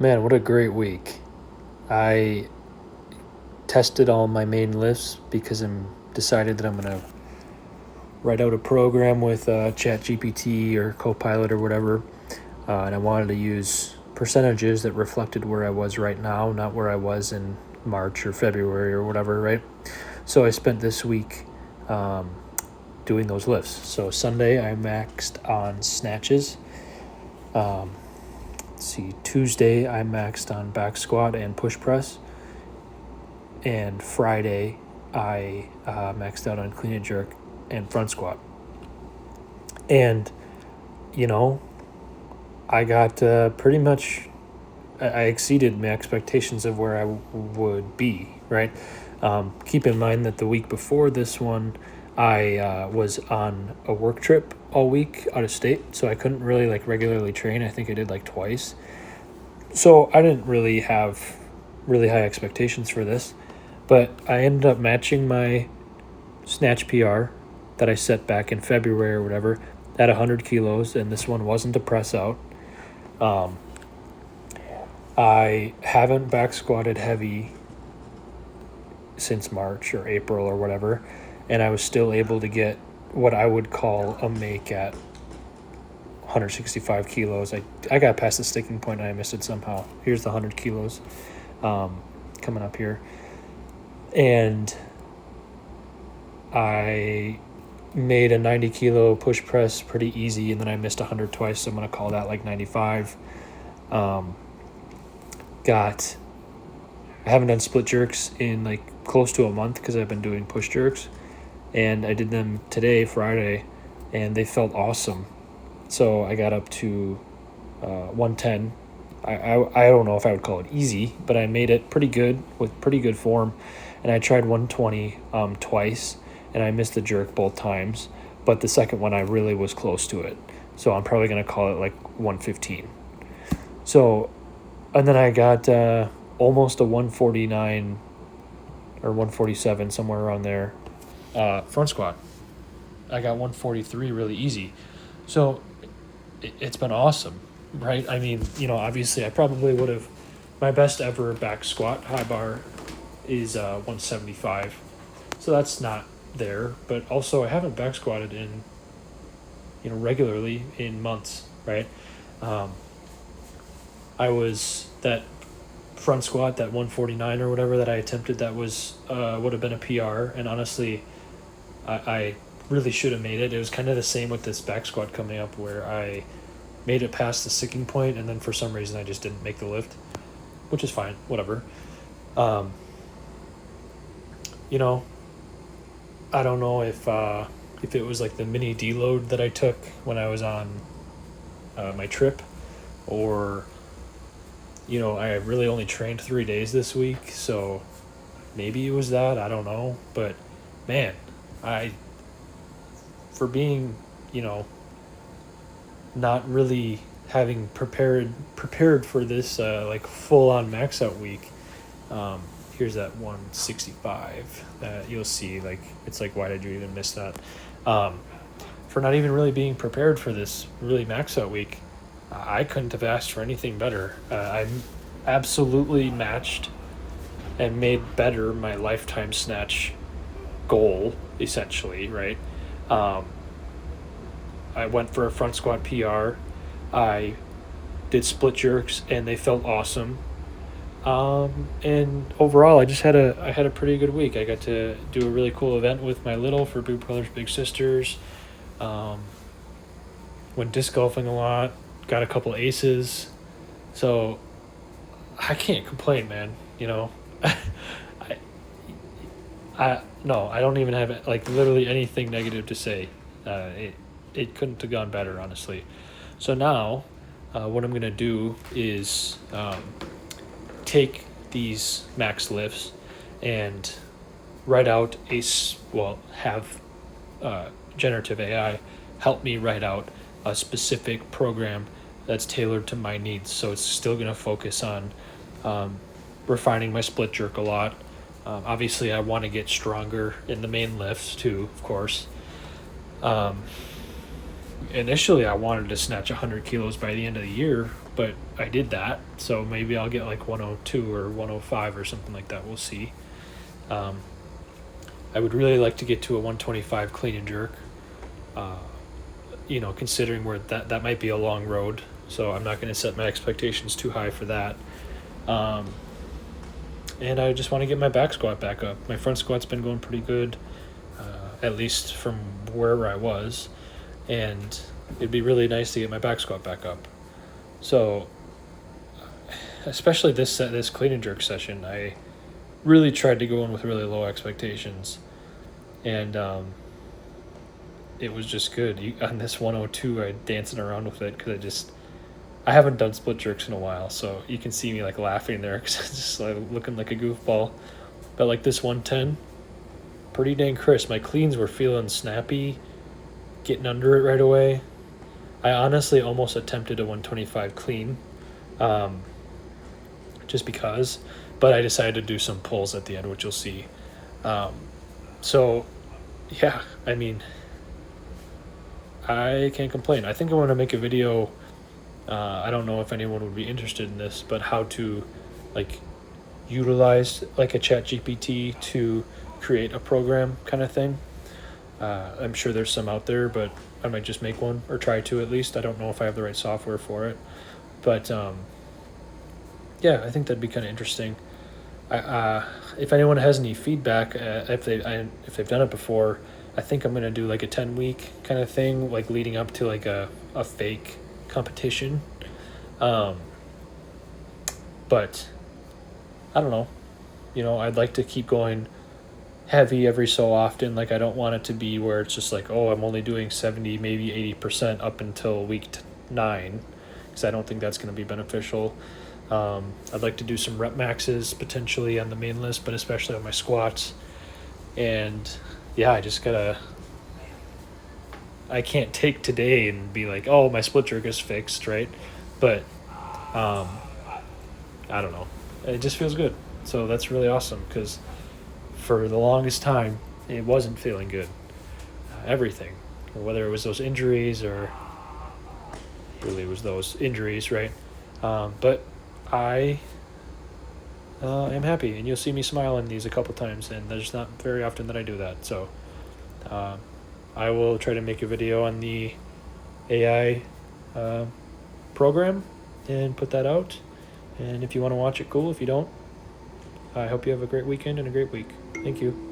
Man, what a great week. I tested all my main lifts because I'm decided that I'm going to write out a program with ChatGPT or Copilot or whatever. And I wanted to use percentages that reflected where I was right now, not where I was in March or February or whatever, right? So I spent this week doing those lifts. So Sunday I maxed on snatches. Tuesday I maxed on back squat and push press. And Friday I maxed out on clean and jerk and front squat. And, I got pretty much, I exceeded my expectations of where I would be, right? Keep in mind that the week before this one, I was on a work trip all week out of state, so I couldn't really regularly train. I think I did twice. So I didn't really have really high expectations for this, but I ended up matching my snatch PR that I set back in February or whatever at 100 kilos, and this one wasn't a press out. I haven't back squatted heavy since March or April or whatever, and I was still able to get what I would call a make at 165 kilos. I got past the sticking point and I missed it somehow. Here's the 100 kilos coming up here. And I made a 90 kilo push press pretty easy, and then I missed 100 twice, so I'm going to call that 95. I haven't done split jerks in close to a month because I've been doing push jerks, and I did them today, Friday, and they felt awesome. So I got up to 110. I don't know if I would call it easy, but I made it pretty good with pretty good form, and I tried 120 twice, and I missed the jerk both times, but the second one I really was close to it, so I'm probably going to call it 115. So, and then I got almost a 149 or 147, somewhere around there, front squat. I got 143 really easy. So it's been awesome, right? I mean, obviously I probably would have, my best ever back squat high bar is 175. So that's not there, but also I haven't back squatted in, regularly in months, right? I was that front squat, that 149 or whatever that I attempted, that was would have been a PR, and honestly I really should have made it. It was kind of the same with this back squat coming up, where I made it past the sticking point, and then for some reason I just didn't make the lift, which is fine, whatever. I don't know if it was the mini deload that I took when I was on my trip, or I really only trained 3 days this week, so maybe it was that, I don't know. But man, for being, not really having prepared for this full on max out week, here's that 165 that you'll see, it's why did you even miss that? For not even really being prepared for this really max out week, I couldn't have asked for anything better. I absolutely matched and made better my lifetime snatch goal, essentially, right? I went for a front squat PR. I did split jerks, and they felt awesome. And overall, I had a pretty good week. I got to do a really cool event with my little for Big Brothers Big Sisters. Went disc golfing a lot. Got a couple aces. So I can't complain, man. I don't even have literally anything negative to say. It couldn't have gone better, honestly. So now, what I'm gonna do is take these max lifts and write out have generative AI help me write out a specific program that's tailored to my needs. So it's still going to focus on refining my split jerk a lot. Obviously, I want to get stronger in the main lifts too, of course. initially I wanted to snatch 100 kilos by the end of the year, but I did that. So maybe I'll get like 102 or 105 or something like that. We'll see. Um, I would really like to get to a 125 clean and jerk. Uh, considering where that might be a long road, so I'm not going to set my expectations too high for that. Um, and I just want to get my back squat back up. My front squat's been going pretty good, at least from wherever I was, and it'd be really nice to get my back squat back up. So, especially this clean and jerk session, I really tried to go in with really low expectations, and it was just good. On this 102, I dancing around with it because I haven't done split jerks in a while, so you can see me like laughing there because it's just like looking like a goofball. But like this 110, pretty dang crisp. My cleans were feeling snappy, getting under it right away. I honestly almost attempted a 125 clean, just because, but I decided to do some pulls at the end, which you'll see. So, yeah, I mean, I can't complain. I think I want to make a video. I don't know if anyone would be interested in this, but how to like utilize like a ChatGPT to create a program kind of thing. I'm sure there's some out there, but I might just make one or try to at least. I don't know if I have the right software for it, but yeah, I think that'd be kind of interesting. If anyone has any feedback, if they've done it before, I think I'm gonna do like a 10-week kind of thing, like leading up to like a fake competition. But I don't know. I'd like to keep going heavy every so often. Like I don't want it to be where it's just like, oh, I'm only doing 70, maybe 80% up until week 9, because I don't think that's going to be beneficial. I'd like to do some rep maxes potentially on the main list, but especially on my squats. And yeah, I can't take today and be like, oh, my split jerk is fixed, right? But I don't know. It just feels good. So that's really awesome because for the longest time, it wasn't feeling good. Everything, whether it was those injuries or really it was those injuries, right? But I am happy, and you'll see me smile in these a couple times, and there's not very often that I do that. So I will try to make a video on the AI program and put that out. And if you want to watch it, cool. If you don't, I hope you have a great weekend and a great week. Thank you.